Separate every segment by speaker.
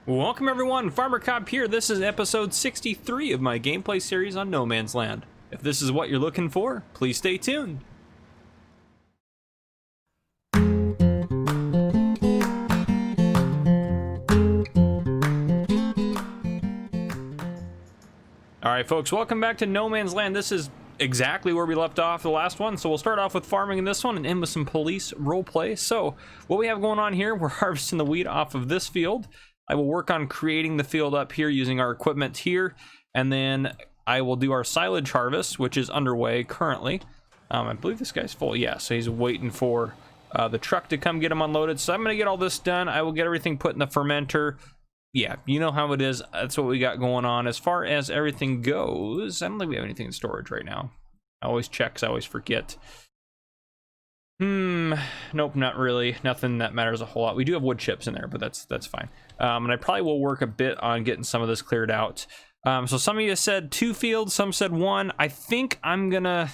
Speaker 1: Welcome everyone, Farmer Cop here. This is episode 63 of my gameplay series on No Man's Land. If this is what you're looking for, please stay tuned. Alright folks, welcome back to No Man's Land. This is exactly where we left off the last one, so we'll start off with farming in this one and end with some police roleplay. So, what we have going on here, we're harvesting the wheat off of this field. I will work on creating the field up here using our equipment here, and then I will do our silage harvest, which is underway currently. I believe this guy's full, yeah, so he's waiting for the truck to come get him unloaded. So I'm going to get all this done. I will get everything put in the fermenter. Yeah, you know how it is. That's what we got going on. As far as everything goes, I don't think we have anything in storage right now. I always check because I always forget. Nope, not really. Nothing that matters a whole lot. We do have wood chips in there, but that's fine. And I probably will work a bit on getting some of this cleared out. So some of you said 2 fields, some said 1. I think I'm gonna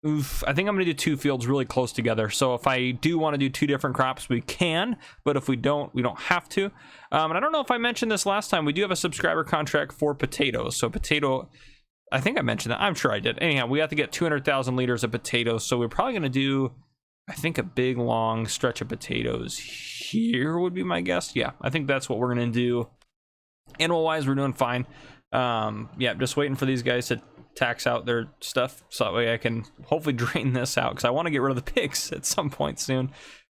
Speaker 1: do 2 fields really close together. So if I do want to do 2 different crops, we can, but if we don't have to. And I don't know if I mentioned this last time. We do have a subscriber contract for potatoes. So potato, I think I mentioned that. I'm sure I did. Anyhow, we have to get 200,000 liters of potatoes. So we're probably gonna do, I think, a big long stretch of potatoes here would be my guess. Yeah, I think that's what we're gonna do. Animal wise, we're doing fine. Yeah, just waiting for these guys to tax out their stuff so that way I can hopefully drain this out, because I want to get rid of the pigs at some point soon.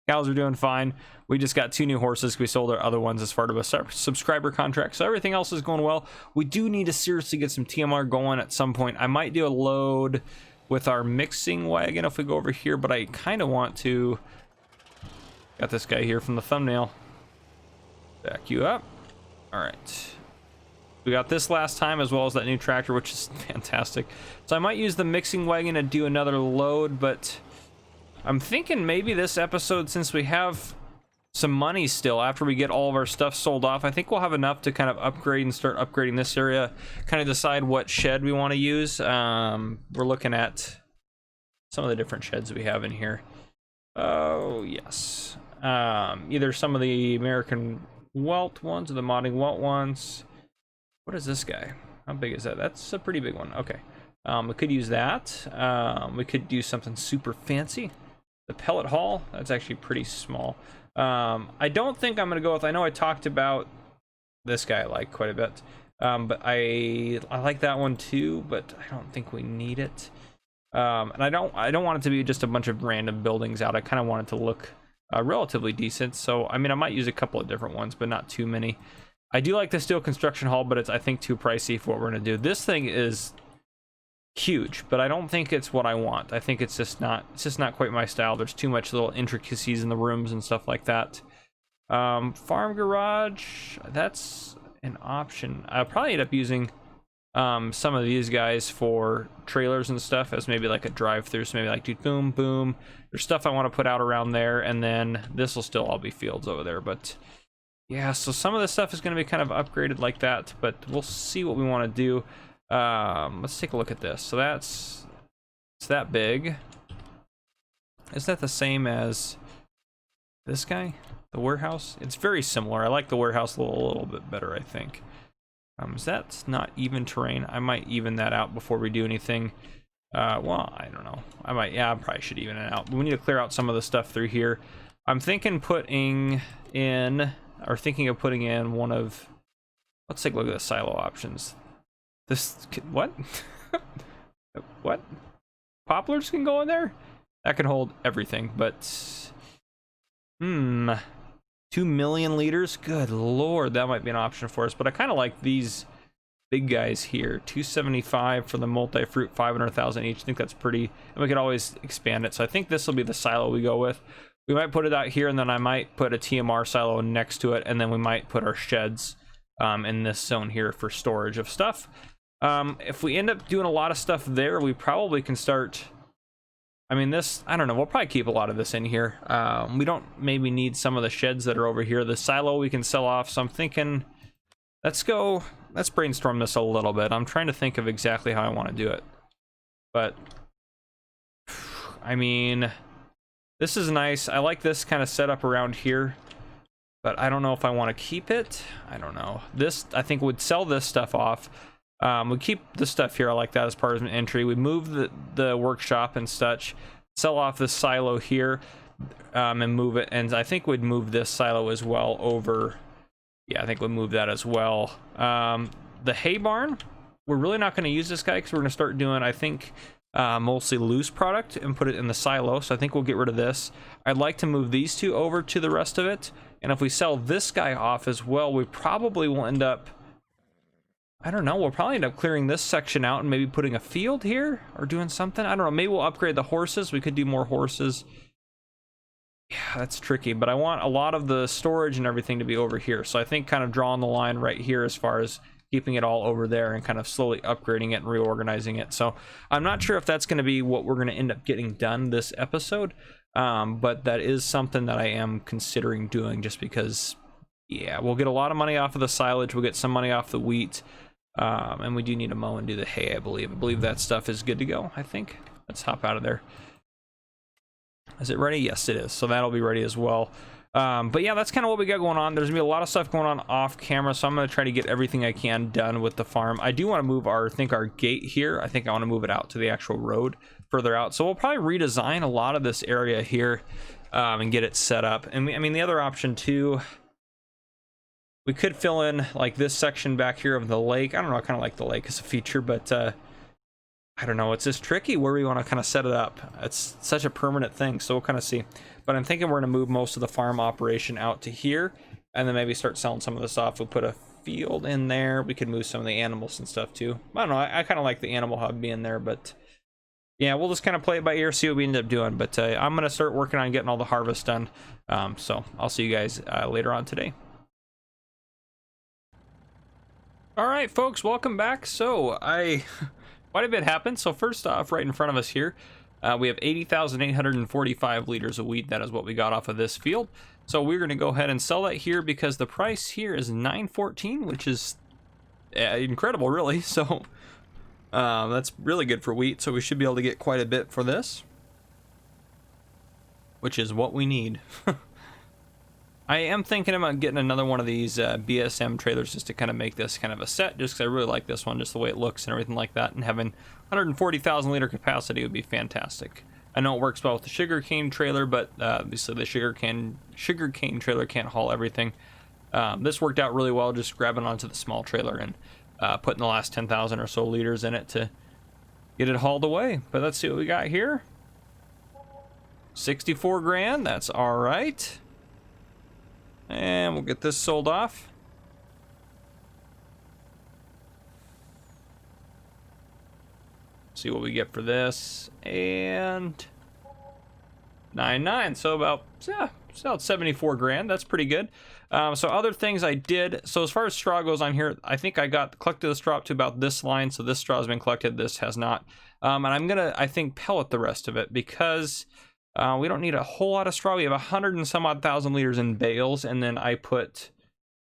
Speaker 1: Cows are doing fine. We just got 2 new horses. We sold our other ones as part of a subscriber contract, so everything else is going well. We do need to seriously get some TMR going at some point. I might do a load with our mixing wagon if we go over here, but I kind of want to, got this guy here from the thumbnail, back you up. All right, we got this last time as well as that new tractor, which is fantastic. So I might use the mixing wagon to do another load, but I'm thinking maybe this episode, since we have some money still after we get all of our stuff sold off, I think we'll have enough to kind of upgrade and start upgrading this area, kind of decide what shed we want to use. We're looking at some of the different sheds we have in here. Oh yes, either some of the American Welt ones or the modding Welt ones. What is this guy? How big is that? That's a pretty big one. Okay, we could use that. We could do something super fancy. The pellet haul, that's actually pretty small. I don't think I'm gonna go with, I know I talked about this guy I like quite a bit, but I like that one too, but I don't think we need it. And I don't want it to be just a bunch of random buildings out. I kind of want it to look relatively decent. So I mean, I might use a couple of different ones, but not too many. I do like the steel construction hall, but it's, I think, too pricey for what we're gonna do. This thing is huge, but I don't think it's what I want. I think it's just not quite my style. There's too much little intricacies in the rooms and stuff like that. Farm garage, that's an option. I'll probably end up using some of these guys for trailers and stuff as maybe like a drive-through. So maybe like do boom boom. There's stuff I want to put out around there, and then this will still all be fields over there. But yeah, so some of the stuff is going to be kind of upgraded like that, but we'll see what we want to do. Let's take a look at this. So it's that big. Is that the same as this guy, the warehouse? It's very similar. I like the warehouse a little bit better, I think. Is that not even terrain? I might even that out before we do anything. Well, I don't know. I probably should even it out. But we need to clear out some of the stuff through here. I'm thinking of putting in one of, let's take a look at the silo options. This, what? What? Poplars can go in there? That can hold everything, but 2 million liters? Good lord, that might be an option for us. But I kind of like these big guys here. 275 for the multi-fruit, 500,000 each. I think that's pretty, and we could always expand it. So I think this will be the silo we go with. We might put it out here, and then I might put a TMR silo next to it, and then we might put our sheds in this zone here for storage of stuff. If we end up doing a lot of stuff there, we probably can start, I mean, this, I don't know, we'll probably keep a lot of this in here. We don't maybe need some of the sheds that are over here. The silo we can sell off, so I'm thinking, let's brainstorm this a little bit. I'm trying to think of exactly how I want to do it. But, I mean, this is nice. I like this kind of setup around here. but I don't know if I want to keep it. I don't know. This, I think, would sell this stuff off. We keep the stuff here. I like that as part of an entry. We move the workshop and such, sell off this silo here, and move it. And I think we'd move this silo as well over. Yeah, I think we'll move that as well. The hay barn, we're really not going to use this guy because we're going to start doing, I think, mostly loose product and put it in the silo. So I think we'll get rid of this. I'd like to move these two over to the rest of it. And if we sell this guy off as well, we probably will end up, I don't know, we'll probably end up clearing this section out and maybe putting a field here or doing something. I don't know, maybe we'll upgrade the horses. We could do more horses. Yeah, that's tricky, but I want a lot of the storage and everything to be over here. So I think kind of drawing the line right here as far as keeping it all over there and kind of slowly upgrading it and reorganizing it. So I'm not sure if that's going to be what we're going to end up getting done this episode, but that is something that I am considering doing just because, yeah, we'll get a lot of money off of the silage. We'll get some money off the wheat, and we do need to mow and do the hay, I believe. I believe that stuff is good to go, I think. Let's hop out of there. Is it ready? Yes, it is. So that'll be ready as well. But yeah, that's kind of what we got going on. There's gonna be a lot of stuff going on off camera, so I'm gonna try to get everything I can done with the farm. I do want to move our gate here. I think I want to move it out to the actual road further out. So we'll probably redesign a lot of this area here and get it set up. And I mean, the other option too, we could fill in like this section back here of the lake. I don't know, I kind of like the lake as a feature, but I don't know, it's just tricky where we want to kind of set it up. It's such a permanent thing, so we'll kind of see. But I'm thinking we're going to move most of the farm operation out to here, and then maybe start selling some of this off. We'll put a field in there. We could move some of the animals and stuff too. I don't know, I kind of like the animal hub being there, but yeah, we'll just kind of play it by ear, see what we end up doing. But I'm going to start working on getting all the harvest done. So I'll see you guys later on today. All right, folks, welcome back. So quite a bit happened. So first off, right in front of us here, we have 80,845 liters of wheat. That is what we got off of this field. So we're going to go ahead and sell that here because the price here is $9.14, which is incredible, really. So that's really good for wheat. So we should be able to get quite a bit for this, which is what we need. I am thinking about getting another one of these BSM trailers just to kind of make this kind of a set, just because I really like this one, just the way it looks and everything like that, and having 140,000 liter capacity would be fantastic. I know it works well with the sugarcane trailer, but obviously the sugarcane trailer can't haul everything. This worked out really well, just grabbing onto the small trailer and putting the last 10,000 or so liters in it to get it hauled away. But let's see what we got here. 64 grand, that's all right. And we'll get this sold off. See what we get for this. And 99. So about 74 grand. That's pretty good. So other things I did. So as far as straw goes on here, I think I collected the straw up to about this line. So this straw has been collected. This has not. And I'm gonna, I think, pellet the rest of it because we don't need a whole lot of straw. We have 100 and some odd thousand liters in bales, and then I put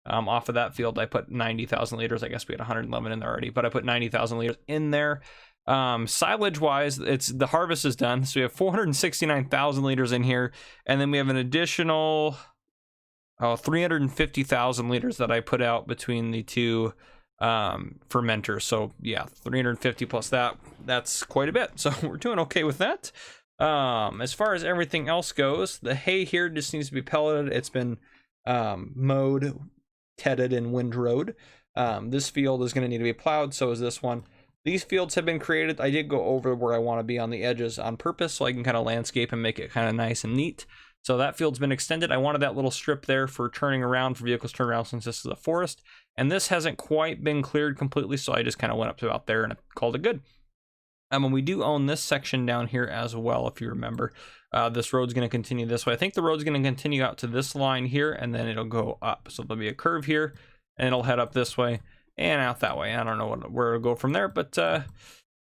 Speaker 1: off of that field I put 90,000 liters. I guess we had 111 in there already, but I put 90,000 liters in there. Silage wise, the harvest is done, so we have 469,000 liters in here, and then we have an additional 350,000 liters that I put out between the two fermenters. So yeah, 350 plus that's quite a bit, so we're doing okay with that. As far as everything else goes, the hay here just needs to be pelleted. It's been mowed, tedded, and windrowed. This field is going to need to be plowed, so is this one. These fields have been created. I did go over where I want to be on the edges on purpose so I can kind of landscape and make it kind of nice and neat. So that field's been extended. I wanted that little strip there for turning around, for vehicles to turn around, since this is a forest. And this hasn't quite been cleared completely, so I just kind of went up to about there and called it good. And we do own this section down here as well, if you remember. This road's going to continue this way. I think the road's going to continue out to this line here, and then it'll go up. So there'll be a curve here, and it'll head up this way and out that way. I don't know where it'll go from there, but they'll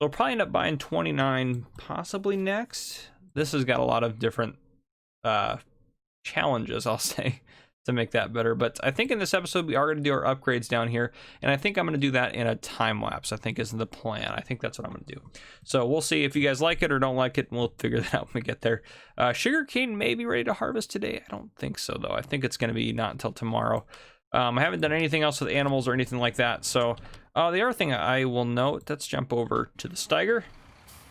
Speaker 1: probably end up buying 29 possibly next. This has got a lot of different challenges, I'll say, to make that better. But I think in this episode we are going to do our upgrades down here, and I think I'm going to do that in a time lapse. I think is the plan. I think that's what I'm going to do. So we'll see if you guys like it or don't like it, and we'll figure that out when we get there. Sugarcane may be ready to harvest today. I don't think so though. I think it's going to be not until tomorrow. I haven't done anything else with animals or anything like that. So the other thing I will note, let's jump over to the Steiger.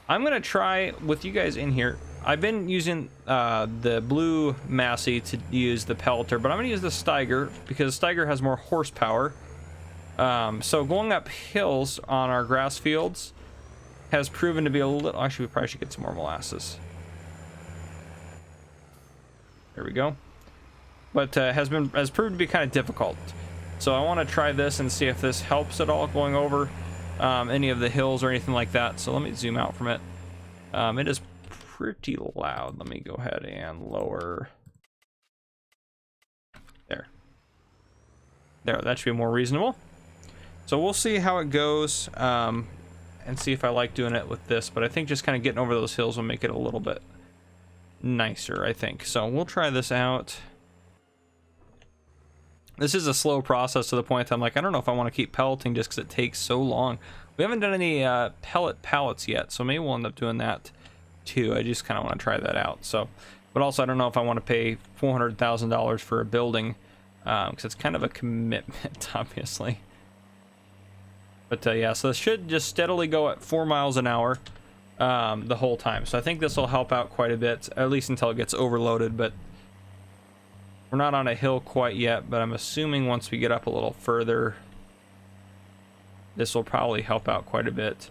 Speaker 1: I'm going to try with you guys in here. I've been using the blue Massey to use the pelleter, but I'm going to use the Steiger because the Steiger has more horsepower. So going up hills on our grass fields has proven to be a little... Actually, we probably should get some more molasses. There we go. But has proved to be kind of difficult. So I want to try this and see if this helps at all going over any of the hills or anything like that. So let me zoom out from it. It is pretty loud. Let me go ahead and lower. There, that should be more reasonable. So we'll see how it goes and see if I like doing it with this. But I think just kind of getting over those hills will make it a little bit nicer, I think. So we'll try this out. This is a slow process to the point that I'm like, I don't know if I want to keep pelleting just because it takes so long. We haven't done any pellet pallets yet, so maybe we'll end up doing that too. I just kind of want to try that out. So, but also I don't know if I want to pay $400,000 for a building because it's kind of a commitment, obviously. But yeah, so this should just steadily go at 4 miles an hour the whole time. So I think this will help out quite a bit, at least until it gets overloaded. But we're not on a hill quite yet, but I'm assuming once we get up a little further, this will probably help out quite a bit.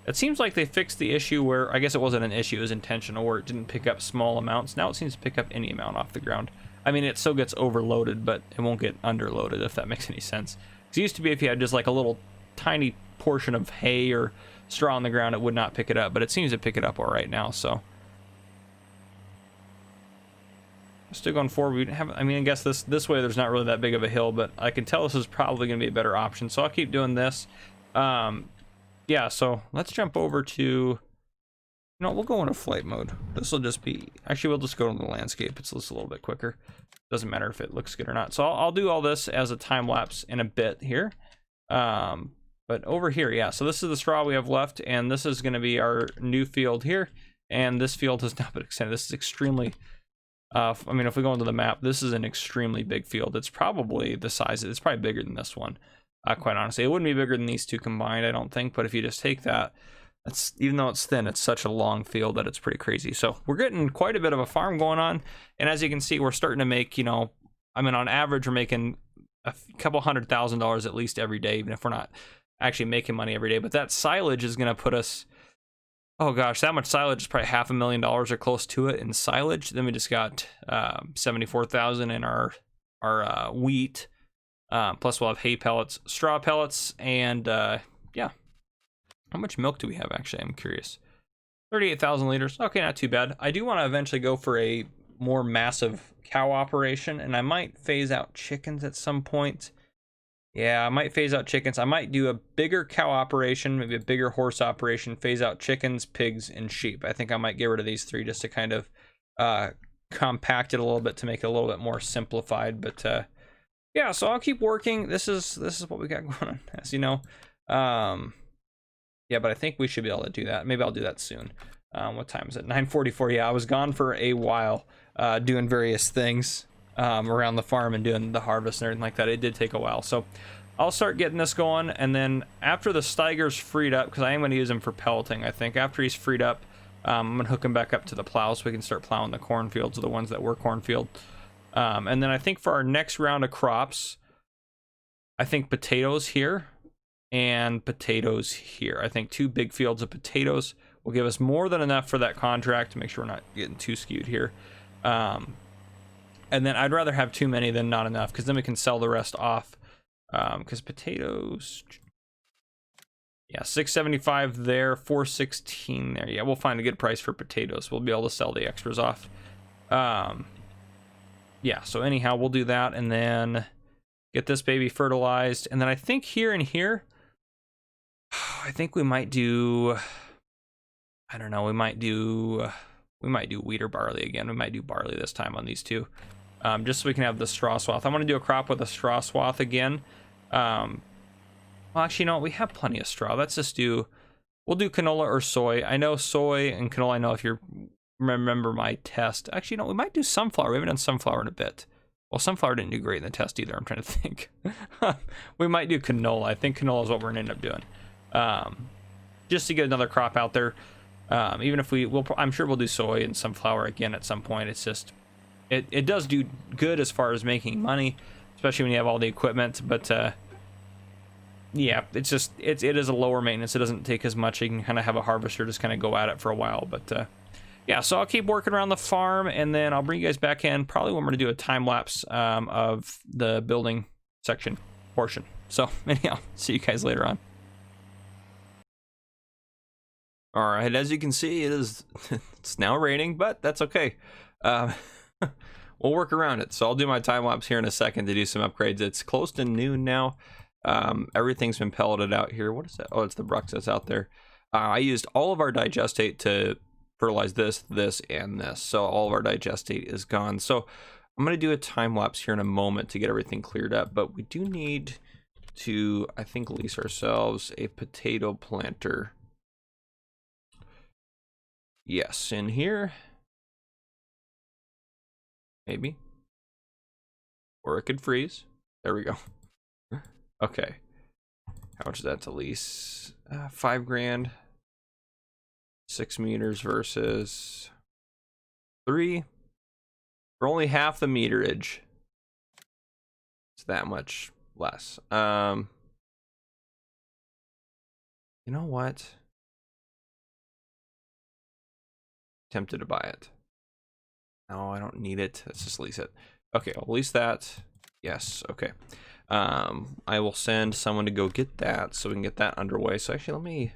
Speaker 1: It seems like they fixed the issue where, I guess it wasn't an issue, it was intentional, where it didn't pick up small amounts. Now it seems to pick up any amount off the ground. I mean, it still gets overloaded, but it won't get underloaded, if that makes any sense. Because it used to be if you had just like a little tiny portion of hay or straw on the ground, it would not pick it up, but it seems to pick it up all right now, so. Still going forward. We have, I mean, I guess this way there's not really that big of a hill, but I can tell this is probably going to be a better option, so I'll keep doing this. Yeah, so let's jump over to, no, we'll go into flight mode. This will just be, actually we'll just go to the landscape. It's just a little bit quicker. Doesn't matter if it looks good or not. So I'll do all this as a time lapse in a bit here. But over here, yeah, so this is the straw we have left, and this is going to be our new field here, and this field has not been extended. This is extremely I mean, if we go into the map, this is an extremely big field. It's probably the size, it's probably bigger than this one, quite honestly. It wouldn't be bigger than these two combined, I don't think, but if you just take that, that's, even though it's thin, it's such a long field that it's pretty crazy. So we're getting quite a bit of a farm going on, and as you can see, we're starting to make, you know, I mean, on average, we're making a couple $100,000 at least every day, even if we're not actually making money every day. But that silage is going to put us, oh gosh, that much silage is probably $500,000 or close to it in silage. Then we just got 74,000 in our wheat. Plus we'll have hay pellets, straw pellets, and yeah. How much milk do we have actually? I'm curious. 38,000 liters. Okay, not too bad. I do want to eventually go for a more massive cow operation, and I might phase out chickens at some point. Yeah, I might phase out chickens. I might do a bigger cow operation, maybe a bigger horse operation, phase out chickens, pigs, and sheep. I think I might get rid of these three just to kind of compact it a little bit to make it a little bit more simplified. But yeah, so I'll keep working. This is what we got going on, as you know. Yeah, but I think we should be able to do that. Maybe I'll do that soon. What time is it? 9:44. Yeah, I was gone for a while doing various things around the farm and doing the harvest and everything like that. It did take a while. So I'll start getting this going. And then after the Steiger's freed up, because I am going to use him for pelleting, I think. After he's freed up, I'm going to hook him back up to the plow so we can start plowing the cornfields, or the ones that were cornfield. And then I think for our next round of crops, I think potatoes here and potatoes here. I think 2 big fields of potatoes will give us more than enough for that contract to make sure we're not getting too skewed here. And then I'd rather have too many than not enough, because then we can sell the rest off. Because potatoes, yeah, 675 there, 416 there. Yeah, we'll find a good price for potatoes. We'll be able to sell the extras off. Yeah, so anyhow, we'll do that and then get this baby fertilized. And then I think here and here, I think we might do, I don't know, we might do wheat or barley again. We might do barley this time on these two. just so we can have the straw swath. I'm going to do a crop with a straw swath again. Well, actually, you know what? We have plenty of straw. Let's just do, we'll do canola or soy. I know soy and canola, I know if you remember my test. Actually, no, we might do sunflower. We haven't done sunflower in a bit. Well, sunflower didn't do great in the test either. I'm trying to think. We might do canola. I think canola is what we're going to end up doing. Just to get another crop out there. Even if I'm sure we'll do soy and sunflower again at some point. It's just, it does do good as far as making money, especially when you have all the equipment. But yeah, it's just, it is a lower maintenance. It doesn't take as much. You can kind of have a harvester just kind of go at it for a while. But yeah, so I'll keep working around the farm, and then I'll bring you guys back in probably when we're going to do a time lapse of the building section portion. So anyhow, see you guys later on. All right, as you can see, it's now raining, but that's okay. We'll work around it. So I'll do my time lapse here in a second to do some upgrades. It's close to noon now. Everything's been pelleted out here. What is that? Oh, it's the Brux that's out there. I used all of our digestate to fertilize this, and this. So all of our digestate is gone. So I'm going to do a time lapse here in a moment to get everything cleared up. But we do need to, I think, lease ourselves a potato planter. Yes, in here. Maybe. Or it could freeze. There we go. Okay. How much is that to lease? 5 grand. 6 meters versus 3. For only half the meterage. It's that much less. You know what? Tempted to buy it. No, I don't need it. Let's just lease it. Okay, I'll lease that. Yes, okay. I will send someone to go get that so we can get that underway. So actually, let me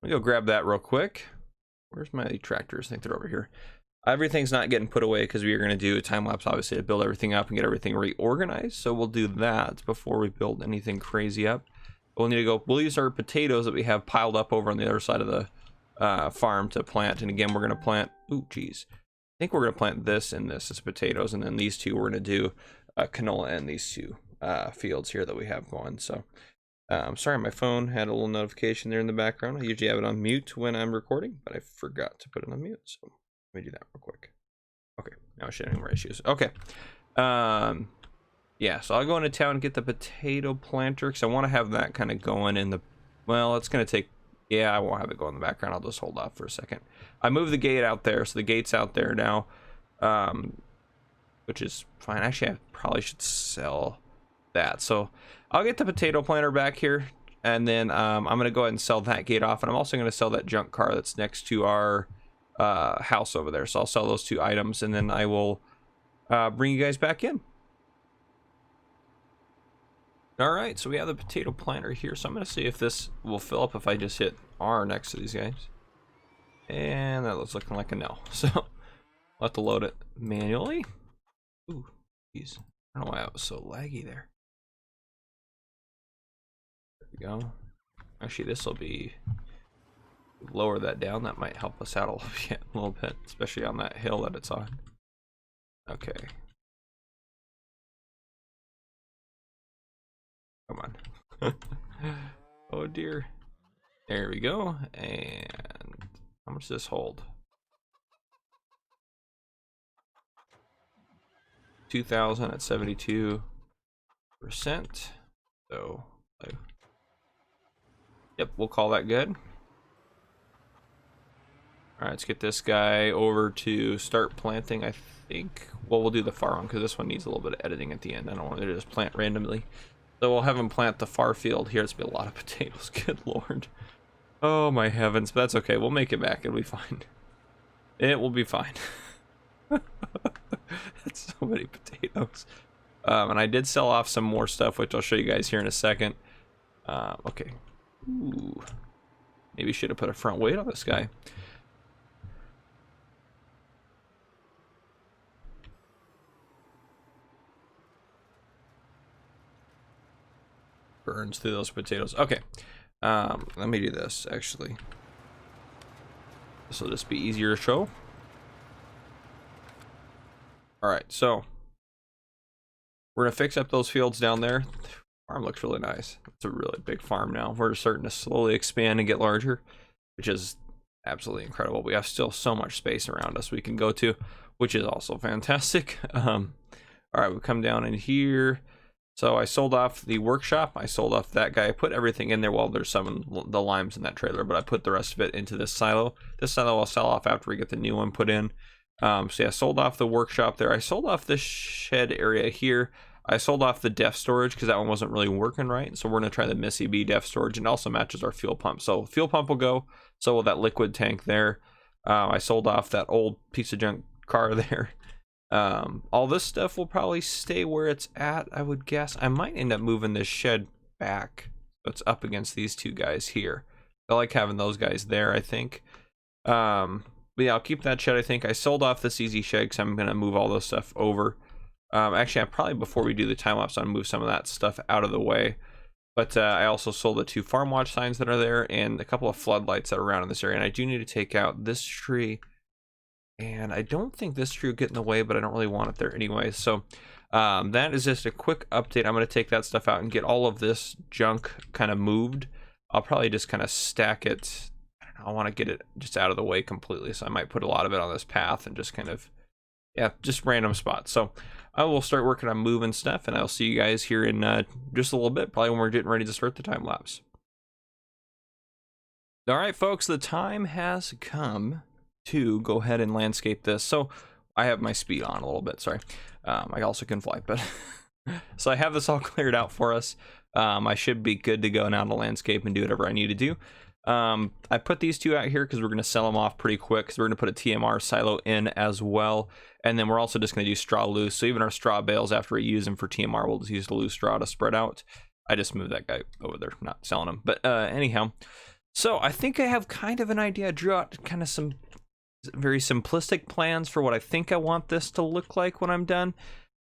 Speaker 1: go grab that real quick. Where's my tractors? I think they're over here. Everything's not getting put away because we are going to do a time lapse, obviously, to build everything up and get everything reorganized. So we'll do that before we build anything crazy up. We'll need to go. We'll use our potatoes that we have piled up over on the other side of the farm to plant. And again, we're going to plant. Ooh, geez. I think we're going to plant this and this as potatoes, and then these two we're going to do canola and these two fields here that we have going. So sorry, my phone had a little notification there in the background. I usually have it on mute when I'm recording, but I forgot to put it on mute. So let me do that real quick. Okay, now I shouldn't have any more issues. Okay. Yeah, so I'll go into town and get the potato planter because I want to have that kind of going in the, well, it's going to take, yeah, I won't have it go in the background. I'll just hold off for a second. I moved the gate out there, so the gate's out there now, which is fine. Actually, I probably should sell that. So I'll get the potato planter back here, and then I'm going to go ahead and sell that gate off, and I'm also going to sell that junk car that's next to our house over there. So I'll sell those 2 items, and then I will bring you guys back in. All right, so we have the potato planter here. So I'm going to see if this will fill up if I just hit R next to these guys. And that looks looking like a no. So I'll have to load it manually. Ooh, geez. I don't know why I was so laggy there. There we go. Actually, this will be, lower that down. That might help us out a little bit, especially on that hill that it's on. Okay. Come on. Oh dear. There we go. And how much does this hold? 2,000 at 72%. So, yep, we'll call that good. All right, let's get this guy over to start planting. I think, well, we'll do the far one because this one needs a little bit of editing at the end. I don't want to just plant randomly. So we'll have him plant the far field here. It's gonna be a lot of potatoes. Good Lord. Oh my heavens, but that's okay. We'll make it back. It'll be fine. It will be fine. That's so many potatoes. And I did sell off some more stuff, which I'll show you guys here in a second. Okay. Ooh. Maybe should have put a front weight on this guy. Burns through those potatoes. Okay. Let me do this, actually. This will just be easier to show. All right, so we're gonna fix up those fields down there. Farm looks really nice. It's a really big farm now. We're starting to slowly expand and get larger, which is absolutely incredible. We have still so much space around us we can go to, which is also fantastic. All right, we come down in here. So I sold off the workshop. I sold off that guy. I put everything in there. Well, there's some of the limes in that trailer, but I put the rest of it into this silo. This silo I'll sell off after we get the new one put in. So yeah, I sold off the workshop there. I sold off this shed area here. I sold off the def storage because that one wasn't really working right. So we're going to try the Missy B def storage, and it also matches our fuel pump. So fuel pump will go. So will that liquid tank there. I sold off that old piece of junk car there. All this stuff will probably stay where it's at, I would guess. I might end up moving this shed back so it's up against these two guys here. I like having those guys there, I think. But yeah, I'll keep that shed, I think. I sold off this easy shed because I'm going to move all this stuff over. Actually, I probably, before we do the time lapse, I'll move some of that stuff out of the way. But I also sold the 2 farm watch signs that are there and a couple of floodlights that are around in this area. And I do need to take out this tree. And I don't think this tree will get in the way, but I don't really want it there anyway. So that is just a quick update. I'm going to take that stuff out and get all of this junk kind of moved. I'll probably just kind of stack it. I don't know, I want to get it just out of the way completely. So I might put a lot of it on this path and just kind of, yeah, just random spots. So I will start working on moving stuff, and I'll see you guys here in just a little bit, probably when we're getting ready to start the time lapse. All right, folks, the time has come to go ahead and landscape this. So I have my speed on a little bit, sorry. I also can fly, but so I have this all cleared out for us. I should be good to go now to landscape and do whatever I need to do. I put these 2 out here because we're going to sell them off pretty quick, because we're going to put a TMR silo in as well. And then we're also just going to do straw loose. So even our straw bales, after we use them for TMR, we'll just use the loose straw to spread out. I just moved that guy over there, not selling him. But anyhow, so I think I have kind of an idea. I drew out kind of some very simplistic plans for what I think I want this to look like when I'm done.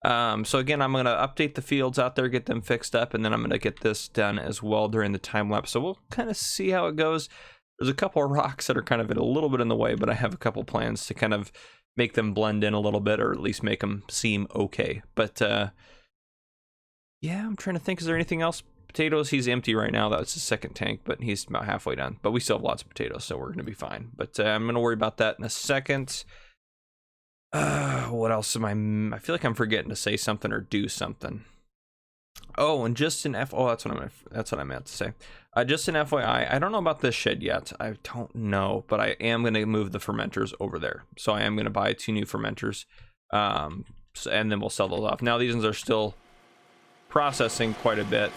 Speaker 1: So again, I'm going to update the fields out there, get them fixed up, and then I'm going to get this done as well during the time lapse. So we'll kind of see how it goes. There's a couple of rocks that are kind of a little bit in the way, but I have a couple plans to kind of make them blend in a little bit, or at least make them seem okay. But yeah, I'm trying to think, is there anything else? Potatoes, he's empty right now. That's his second tank, but he's about halfway done. But we still have lots of potatoes, so we're going to be fine. But I'm going to worry about that in a second. What else am I feel like I'm forgetting to say something or do something. Oh, and just an oh, that's what I meant to say. Just an FYI, I don't know about this shed yet. I don't know, but I am going to move the fermenters over there. So I am going to buy 2 new fermenters, and then we'll sell those off. Now these ones are still processing quite a bit,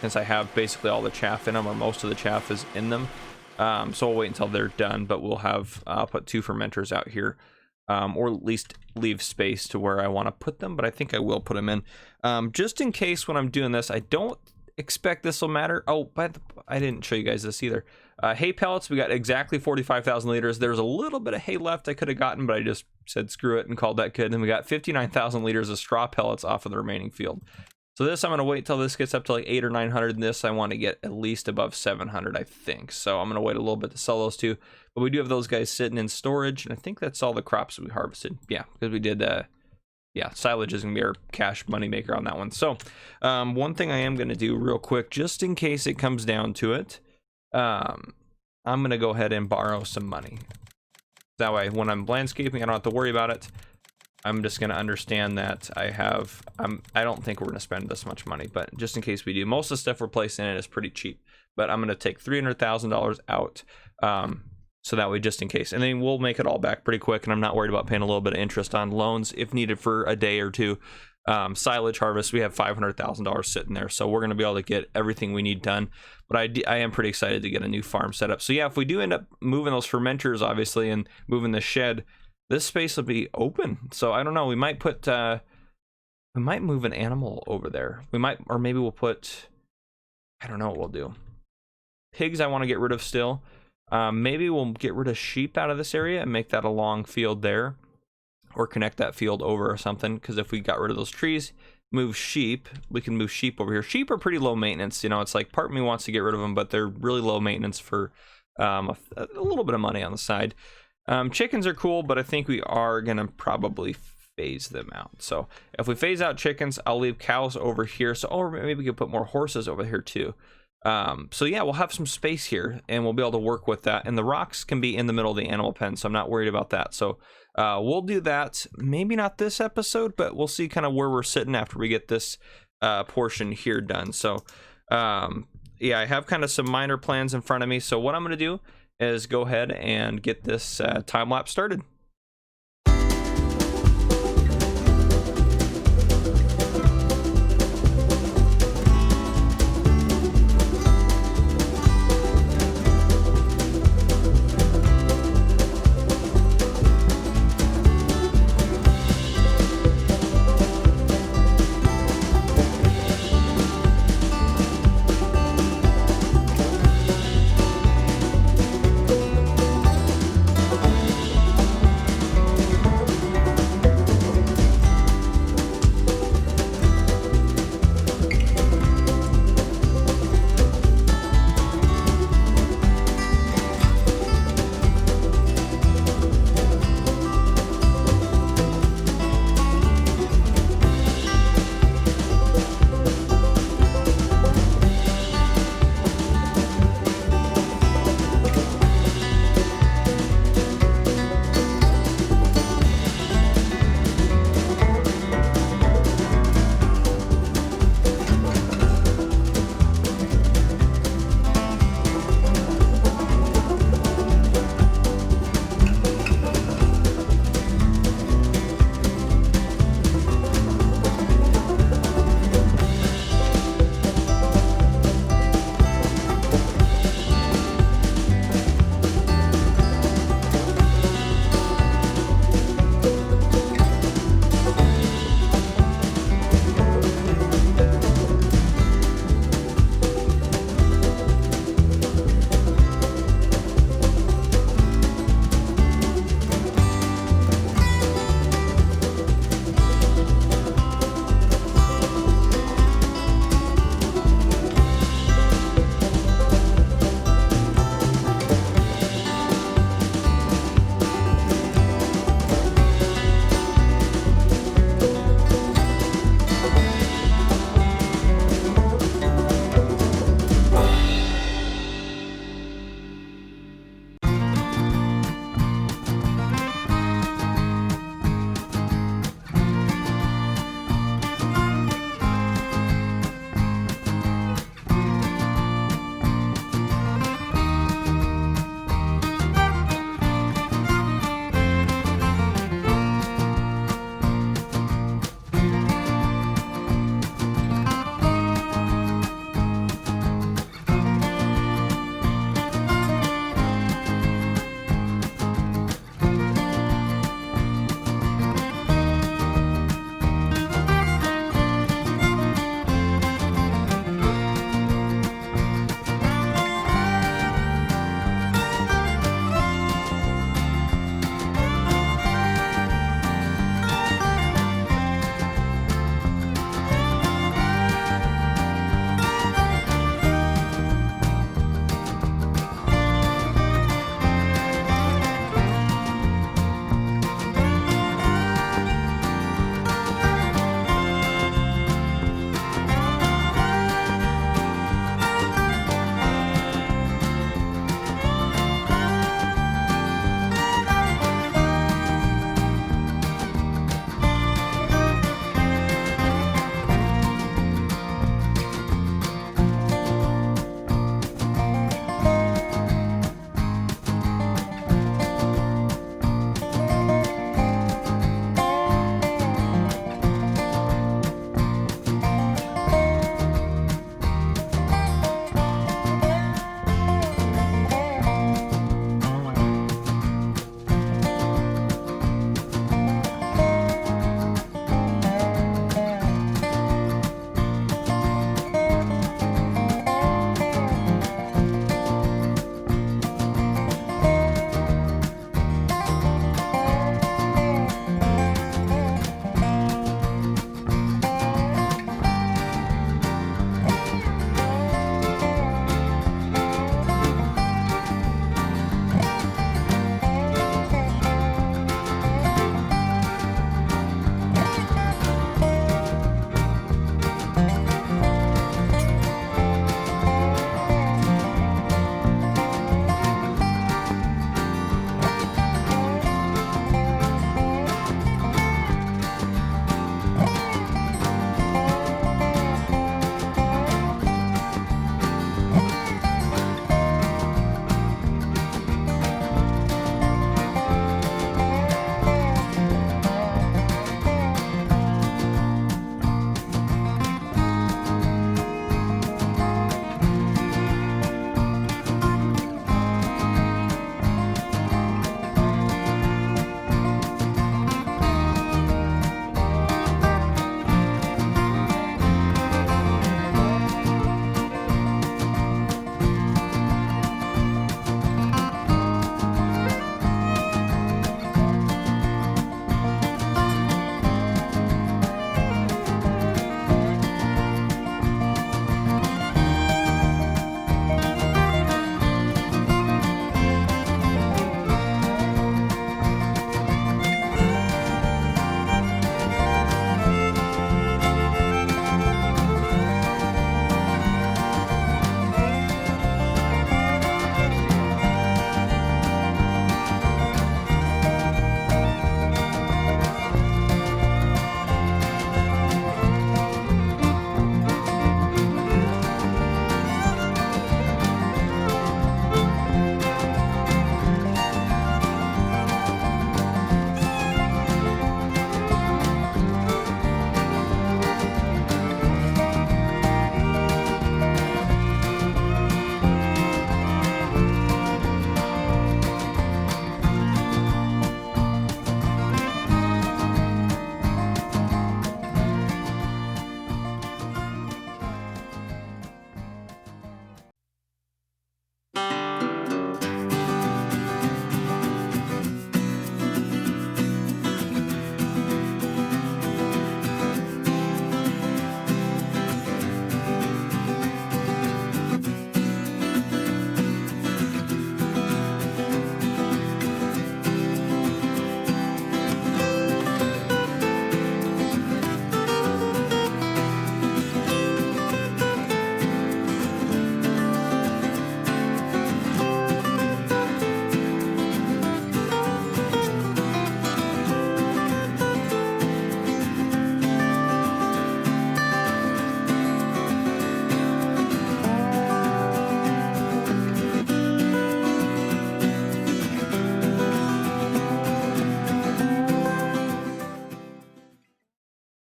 Speaker 1: since I have basically all the chaff in them, or most of the chaff is in them. So we'll wait until they're done, but we'll have put 2 fermenters out here, or at least leave space to where I want to put them, but I think I will put them in. Just in case when I'm doing this, I don't expect this will matter. Oh, I didn't show you guys this either. Hay pellets, we got exactly 45,000 liters. There's a little bit of hay left I could have gotten, but I just said screw it and called that good. And then we got 59,000 liters of straw pellets off of the remaining field. So this, I'm going to wait until this gets up to like 800 or 900, and this I want to get at least above 700, I think. So I'm going to wait a little bit to sell those 2. But we do have those guys sitting in storage, and I think that's all the crops that we harvested. Yeah, because we did, yeah, silage is going to be our cash money maker on that one. So one thing I am going to do real quick, just in case it comes down to it, I'm going to go ahead and borrow some money. That way, when I'm landscaping, I don't have to worry about it. I'm just going to understand that I don't think we're going to spend this much money, but just in case we do, most of the stuff we're placing in it is pretty cheap, but I'm going to take $300,000 out. So that way, just in case, and then we'll make it all back pretty quick. And I'm not worried about paying a little bit of interest on loans if needed for a day or 2. Silage harvest, we have $500,000 sitting there. So we're going to be able to get everything we need done, but I am pretty excited to get a new farm set up. So yeah, if we do end up moving those fermenters, obviously, and moving the shed, this space will be open. So I don't know, we might put, we might move an animal over there. We might, or maybe we'll put, I don't know what we'll do. Pigs I want to get rid of still. Maybe we'll get rid of sheep out of this area and make that a long field there, or connect that field over or something. Because if we got rid of those trees, move sheep, we can move sheep over here. Sheep are pretty low maintenance. You know, it's like part of me wants to get rid of them, but they're really low maintenance for a little bit of money on the side. Chickens are cool, but I think we are gonna probably phase them out. So if we phase out chickens, I'll leave cows over here. So, or maybe we could put more horses over here too. So yeah, we'll have some space here and we'll be able to work with that. And the rocks can be in the middle of the animal pen, so I'm not worried about that. So we'll do that. Maybe not this episode, but we'll see kind of where we're sitting after we get this portion here done. So yeah, I have kind of some minor plans in front of me. So what I'm going to do is go ahead and get this time lapse started.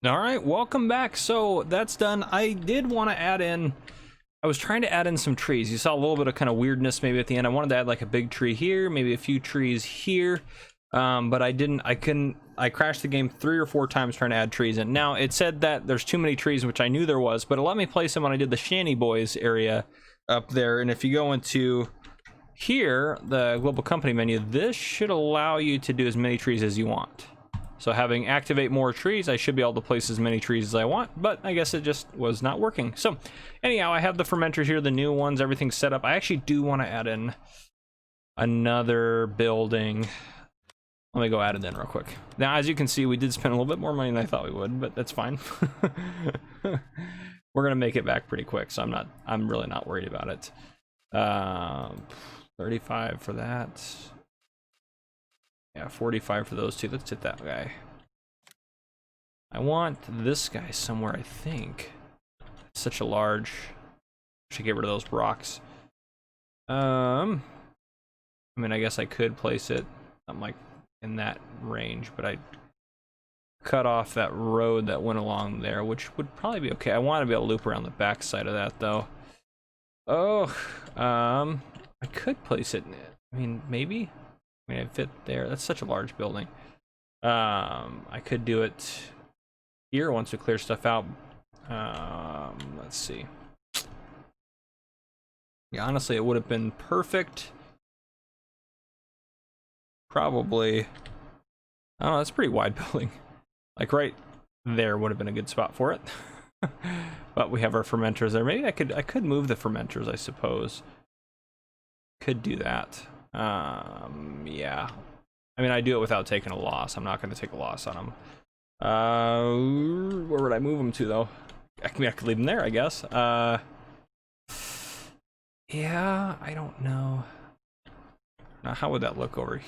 Speaker 1: All right, welcome back. So that's done. I did want to add in, I was trying to add in some trees. You saw a little bit of kind of weirdness maybe at the end. I wanted to add like a big tree here, maybe a few trees here, but I couldn't. I crashed the game 3 or 4 times trying to add trees in. Now it said that there's too many trees, which I knew there was, but it let me place them when I did the Shanty Boys area up there. And if you go into here, the global company menu, this should allow you to do as many trees as you want. So having activate more trees, I should be able to place as many trees as I want, but I guess it just was not working. So anyhow, I have the fermenters here, the new ones, everything's set up. I actually do want to add in another building. Let me go add it in real quick. Now, as you can see, we did spend a little bit more money than I thought we would, but that's fine. We're gonna make it back pretty quick, so I'm really not worried about it. 35 for that. Yeah, 45 for those two. Let's hit that guy. I want this guy somewhere, I think. It's such a large... Should get rid of those rocks. I mean, I guess I could place it something like in that range, but I cut off that road that went along there, which would probably be okay. I want to be able to loop around the back side of that, though. Oh, I could place it in it. I mean, maybe? I mean, it fit there. That's such a large building. I could do it here once we clear stuff out. Let's see. Yeah, honestly, it would have been perfect. Probably. I don't know, that's a pretty wide building. Like right there would have been a good spot for it. But we have our fermenters there. Maybe I could move the fermenters, I suppose. Could do that. Yeah. I mean, I do it without taking a loss. I'm not going to take a loss on them. Where would I move them to, though? I mean, I could leave them there, I guess. Yeah, I don't know. Now, how would that look over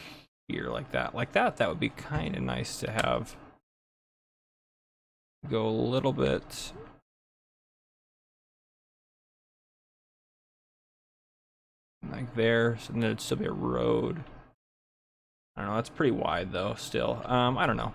Speaker 1: here like that? Like that, that would be kind of nice to have. Go a little bit. Like there, so then it'd still be a road. I don't know, that's pretty wide though, still. I don't know.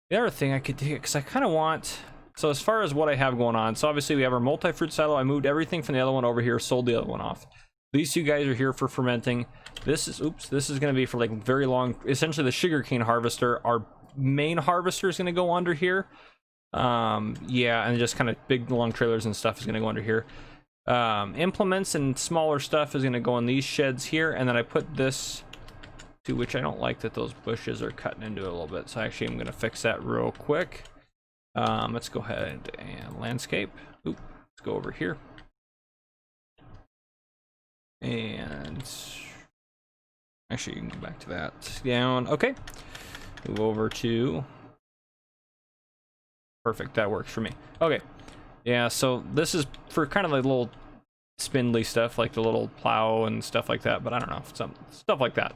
Speaker 1: The other thing I could do, because I kind of want, so as far as what I have going on, so obviously we have our multi-fruit silo. I moved everything from the other one over here, sold the other one off. These two guys are here for fermenting. This is, oops, this is going to be for like very long, essentially the sugarcane harvester. Our main harvester is going to go under here. Yeah, and just kind of big long trailers and stuff is going to go under here. Implements and smaller stuff is going to go in these sheds here, and then I put this to, which I don't like that those bushes are cutting into it a little bit, so actually I'm going to fix that real quick. Let's go ahead and landscape. Oop, let's go over here and actually you can go back to that down. Okay, move over to perfect, that works for me. Okay. Yeah, so this is for kind of like little spindly stuff, like the little plow and stuff like that, but I don't know, some stuff like that.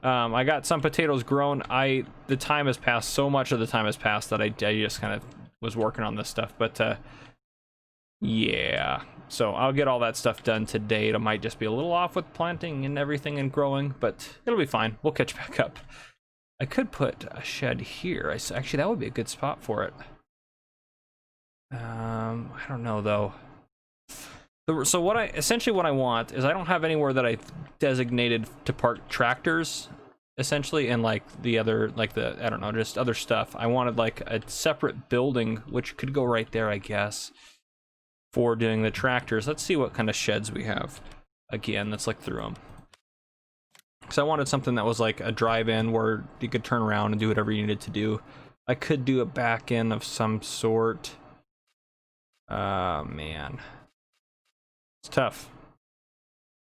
Speaker 1: I got some potatoes grown. The time has passed, so much of the time has passed that I just kind of was working on this stuff, but yeah. So I'll get all that stuff done today. It might just be a little off with planting and everything and growing, but it'll be fine. We'll catch back up. I could put a shed here. Actually, that would be a good spot for it. I don't know though. So what essentially what I want is I don't have anywhere that I've designated to park tractors, essentially, and like the other, like the, I don't know, just other stuff. I wanted like a separate building, which could go right there, I guess, for doing the tractors. Let's see what kind of sheds we have. Again, let's look through them. So I wanted something that was like a drive-in where you could turn around and do whatever you needed to do. I could do a back end of some sort. Man, it's tough.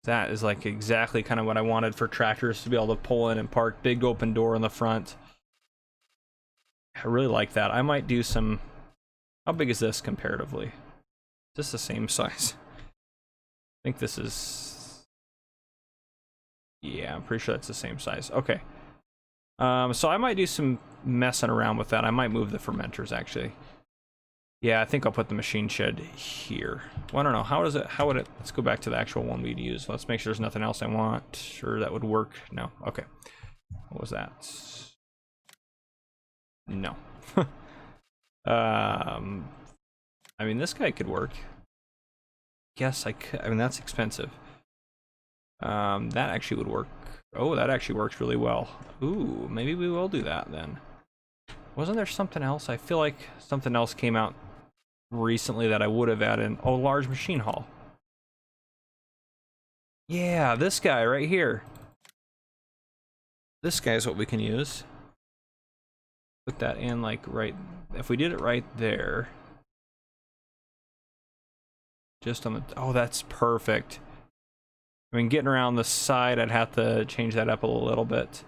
Speaker 1: That is like exactly kind of what I wanted for tractors to be able to pull in and park. Big open door in the front. I really like that. I might do some. How big is this comparatively? Is this the same size? I think this is. Yeah, I'm pretty sure that's the same size. Okay. So I might do some messing around with that. I might move the fermenters actually. Yeah, I think I'll put the machine shed here. Well, I don't know. How would it, let's go back to the actual one we'd use. Let's make sure there's nothing else I want. Sure, that would work. No, okay. What was that? No. I mean, this guy could work. Yes, I could. I mean, that's expensive. That actually would work. Oh, that actually works really well. Ooh, maybe we will do that then. Wasn't there something else? I feel like something else came out recently that I would have added in. Oh, large machine hall. Yeah, this guy right here. This guy is what we can use. Put that in like right, if we did it right there. Just on the, oh, that's perfect. I mean, getting around the side, I'd have to change that up a little bit,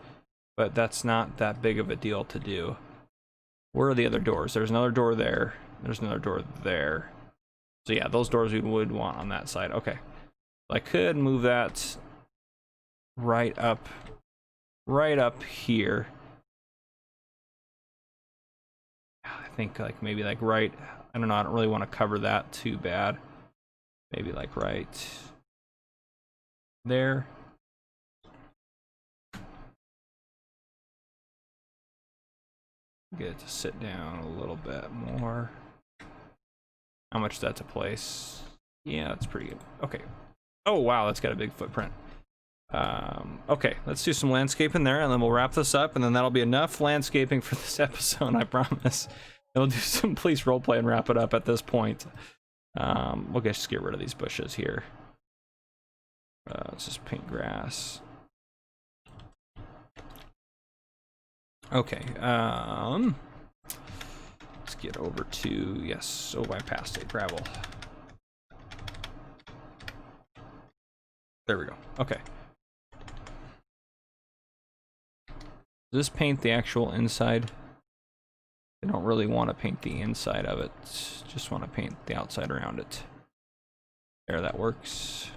Speaker 1: but that's not that big of a deal to do. Where are the other doors? There's another door there. There's another door there. So yeah, those doors we would want on that side. Okay. I could move that right up here. I think like maybe like right, I don't know, I don't really want to cover that too bad. Maybe like right there. Get it to sit down a little bit more. How much is that to place? Yeah, that's pretty good. Okay. Oh wow, that's got a big footprint. Okay, let's do some landscaping there, and then we'll wrap this up, and then that'll be enough landscaping for this episode, I promise. We'll do some police roleplay and wrap it up at this point. We'll just get rid of these bushes here. Let's just paint grass. Okay, let's get over to, yes, oh, I passed it, gravel. There we go, okay. Does this paint the actual inside? I don't really want to paint the inside of it, just want to paint the outside around it. There, that works.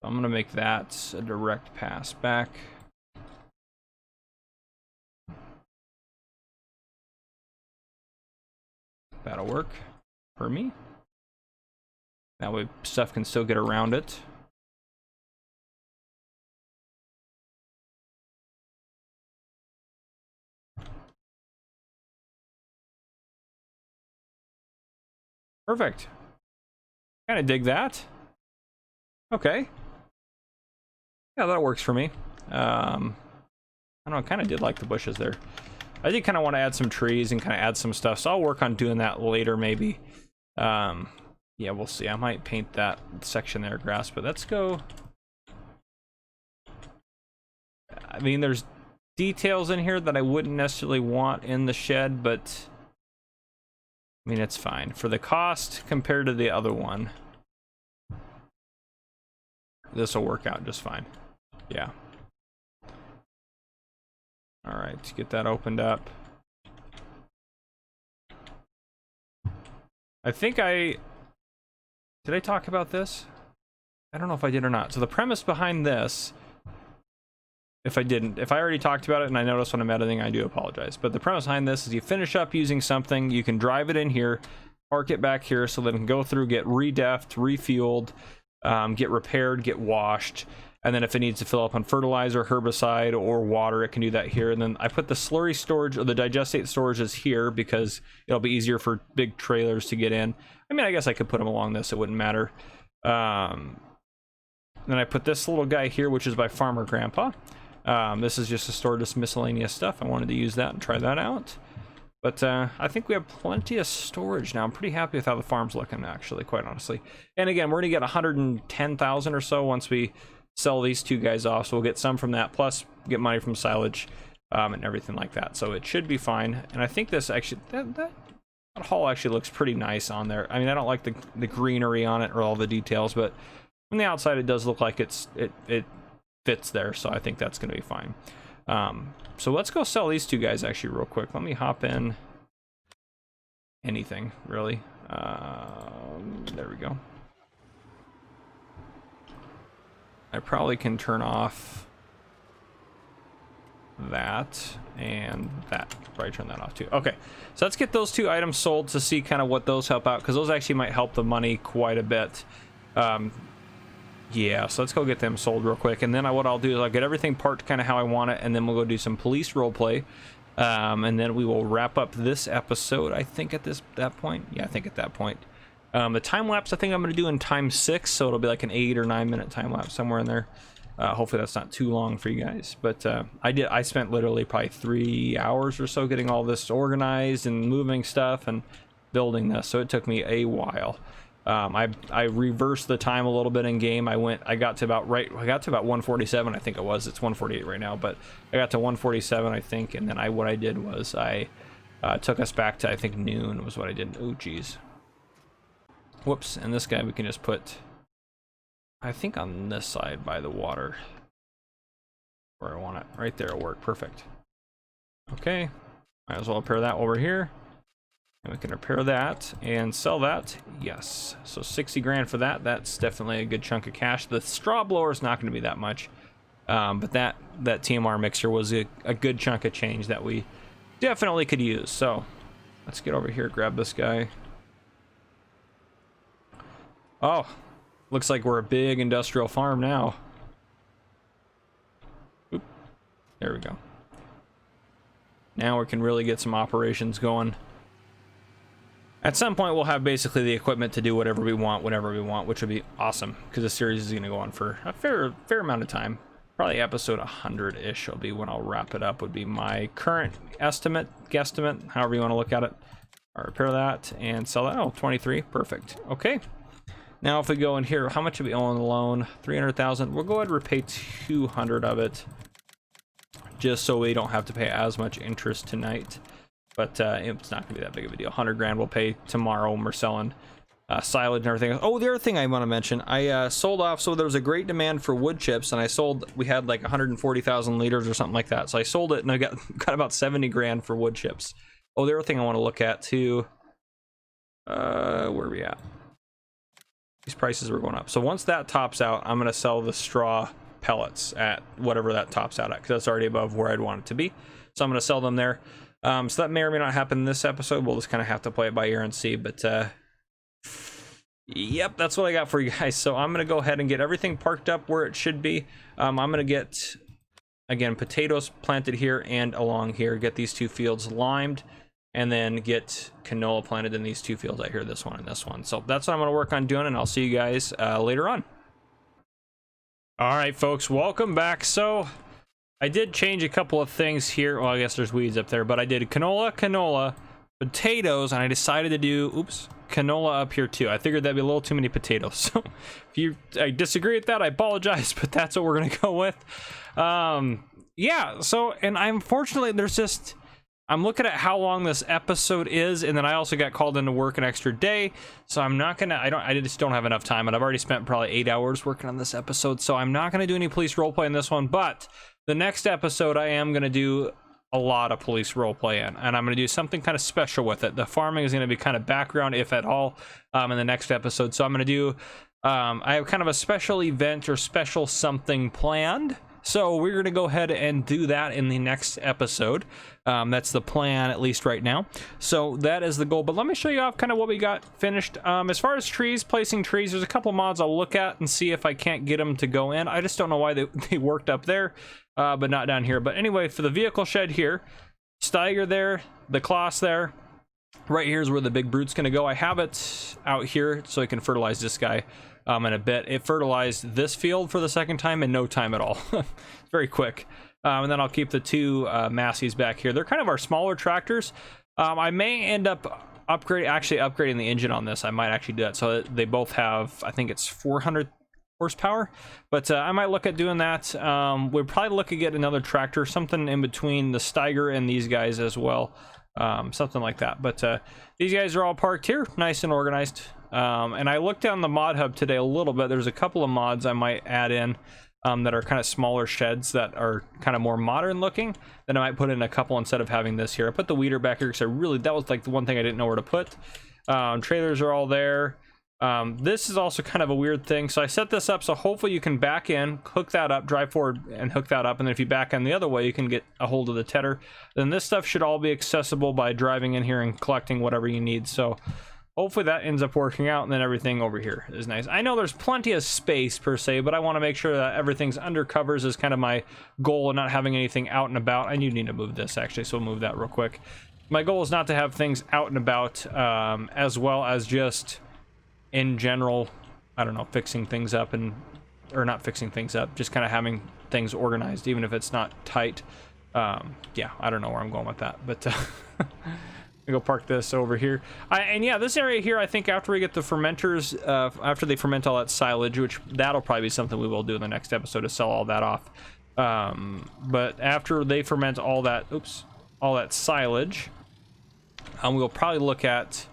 Speaker 1: I'm going to make that a direct pass back. That'll work for me. That way stuff can still get around it. Perfect. Kind of dig that. Okay. Yeah, that works for me. I don't know, I kind of did like the bushes there. I did kind of want to add some trees and kind of add some stuff, so I'll work on doing that later maybe. Yeah, we'll see. I might paint that section there grass, but let's go. I mean, there's details in here that I wouldn't necessarily want in the shed, but I mean, it's fine. For the cost compared to the other one, this will work out just fine. Yeah. All right, get that opened up. I think did I talk about this? I don't know if I did or not. So the premise behind this, if I didn't, if I already talked about it and I noticed when I'm editing, I do apologize. But the premise behind this is you finish up using something, you can drive it in here, park it back here so that it can go through, get redeffed, refueled, get repaired, get washed. And then if it needs to fill up on fertilizer, herbicide, or water, it can do that here. And then I put the slurry storage, or the digestate storage is here because it'll be easier for big trailers to get in. I mean, I guess I could put them along this, it wouldn't matter. Then I put this little guy here, which is by Farmer Grandpa. This is just to store just miscellaneous stuff. I wanted to use that and try that out. But I think we have plenty of storage now. I'm pretty happy with how the farm's looking, actually, quite honestly. And again, we're gonna get 110,000 or so once we sell these two guys off, so we'll get some from that, plus get money from silage and everything like that, so it should be fine. And I think this actually, that hull actually looks pretty nice on there. I mean, I don't like the greenery on it or all the details, but from the outside it does look like it fits there, so I think that's going to be fine. So let's go sell these two guys actually real quick. Let me hop in anything really. There we go. I probably can turn off that and that. Probably turn that off too. Okay, so let's get those two items sold to see kind of what those help out, because those actually might help the money quite a bit. Yeah, so let's go get them sold real quick, and then what I'll do is I'll get everything parked kind of how I want it, and then we'll go do some police role play, and then we will wrap up this episode. I think at that point, yeah, I think at that point. The time lapse I think I'm going to do in time 6, so it'll be like an 8 or 9 minute time lapse somewhere in there. Hopefully that's not too long for you guys, but I spent literally probably 3 hours or so getting all this organized and moving stuff and building this, so it took me a while. I reversed the time a little bit in game. I got to about 147, I think it was. It's 148 right now, but I got to 147 I think, and then what I did was I took us back to I think noon was what I did. Oh geez, whoops. And this guy we can just put I think on this side by the water where I want it. Right there will work perfect. Okay, might as well repair that over here. And we can repair that and sell that. Yes, so 60 grand for that. That's definitely a good chunk of cash. The straw blower is not going to be that much, but that TMR mixer was a good chunk of change that we definitely could use. So let's get over here, grab this guy. Oh, looks like we're a big industrial farm now. Oop, there we go. Now we can really get some operations going. At some point, we'll have basically the equipment to do whatever we want, whenever we want, which would be awesome, because this series is going to go on for a fair amount of time. Probably episode 100-ish will be when I'll wrap it up, would be my current estimate, guesstimate, however you want to look at it. I'll repair that and sell that. Oh, 23, perfect. Okay. Now if we go in here, how much do we owe on the loan? 300,000. We'll go ahead and repay 200 of it, just so we don't have to pay as much interest tonight. But it's not gonna be that big of a deal. 100 grand we'll pay tomorrow when we're selling silage and everything. Oh, the other thing I want to mention, I sold off. So there was a great demand for wood chips, and we had like 140,000 liters or something like that. So I sold it, and I got about 70 grand for wood chips. Oh, the other thing I want to look at too. Where are we at? These prices were going up. So once that tops out, I'm gonna sell the straw pellets at whatever that tops out at, because that's already above where I'd want it to be. So I'm gonna sell them there. So that may or may not happen in this episode. We'll just kind of have to play it by ear and see. But yep, that's what I got for you guys. So I'm going to go ahead and get everything parked up where it should be. I'm going to get, again, potatoes planted here and along here. Get these 2 fields limed. And then get canola planted in these 2 fields out here, this one and this one. So that's what I'm going to work on doing. And I'll see you guys later on. All right, folks, welcome back. So I did change a couple of things here. Well, I guess there's weeds up there, but I did canola, potatoes, and I decided to do, canola up here too. I figured that'd be a little too many potatoes. So if you disagree with that, I apologize, but that's what we're gonna go with. Yeah, so, and unfortunately, I'm looking at how long this episode is, and then I also got called into work an extra day, so I'm not gonna, I just don't have enough time, and I've already spent probably 8 hours working on this episode, so I'm not gonna do any police roleplay in this one, but the next episode I am gonna do a lot of police roleplay in, and I'm gonna do something kind of special with it. The farming is gonna be kind of background, if at all, in the next episode, so I'm gonna do, I have kind of a special event or special something planned. So we're going to go ahead and do that in the next episode. That's the plan, at least right now. So that is the goal. But let me show you off kind of what we got finished. As far as trees, placing trees, there's a couple mods I'll look at and see if I can't get them to go in. I just don't know why they worked up there, but not down here. But anyway, for the vehicle shed here, Steiger there, the Kloss there. Right here is where the big brute's going to go. I have it out here so I can fertilize this guy. In a bit. It fertilized this field for the second time in no time at all. Very quick. And then I'll keep the 2 Massies back here. They're kind of our smaller tractors. I may end up upgrading the engine on this. I might actually do that. So they both have, I think it's 400 horsepower, but I might look at doing that. We'd probably look at getting another tractor, something in between the Steiger and these guys as well. Something like that. But these guys are all parked here, nice and organized. And I looked down the mod hub today a little bit. There's a couple of mods I might add in that are kind of smaller sheds that are kind of more modern looking. Then I might put in a couple instead of having this here. I put the weeder back here because that was like the one thing I didn't know where to put. Trailers are all there. This is also kind of a weird thing. So I set this up so hopefully you can back in, hook that up, drive forward and hook that up. And then if you back in the other way, you can get a hold of the tedder. Then this stuff should all be accessible by driving in here and collecting whatever you need. So hopefully that ends up working out, and then everything over here is nice. I know there's plenty of space per se, but I want to make sure that everything's under covers is kind of my goal, and not having anything out and about. I do need to move this actually, so we'll move that real quick. My goal is not to have things out and about, as well as just in general, I don't know, fixing things up or not fixing things up, just kind of having things organized, even if it's not tight. Yeah, I don't know where I'm going with that, but we go park this over here. And yeah, this area here, I think after we get the fermenters, after they ferment all that silage, which that'll probably be something we will do in the next episode, to sell all that off. But after they ferment all that, all that silage, we'll probably look at,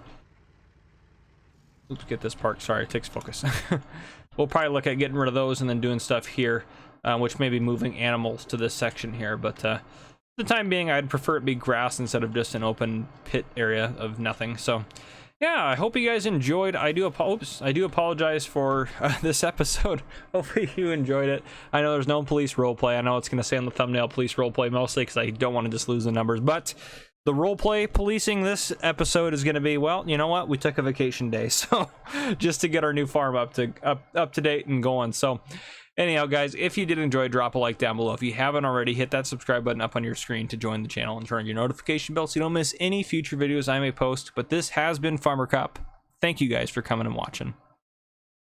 Speaker 1: get this parked, sorry, it takes focus. We'll probably look at getting rid of those and then doing stuff here, which may be moving animals to this section here, but for the time being, I'd prefer it be grass instead of just an open pit area of nothing. So yeah, I hope you guys enjoyed. I do apologize for this episode. Hopefully you enjoyed it. I know there's no police roleplay. I know it's going to say on the thumbnail police roleplay mostly because I don't want to just lose the numbers, but the roleplay policing this episode is going to be, well, you know what? We took a vacation day, so just to get our new farm up to date and going. So anyhow, guys, if you did enjoy, drop a like down below. If you haven't already, hit that subscribe button up on your screen to join the channel and turn on your notification bell so you don't miss any future videos I may post. But this has been Farmer Cop. Thank you guys for coming and watching.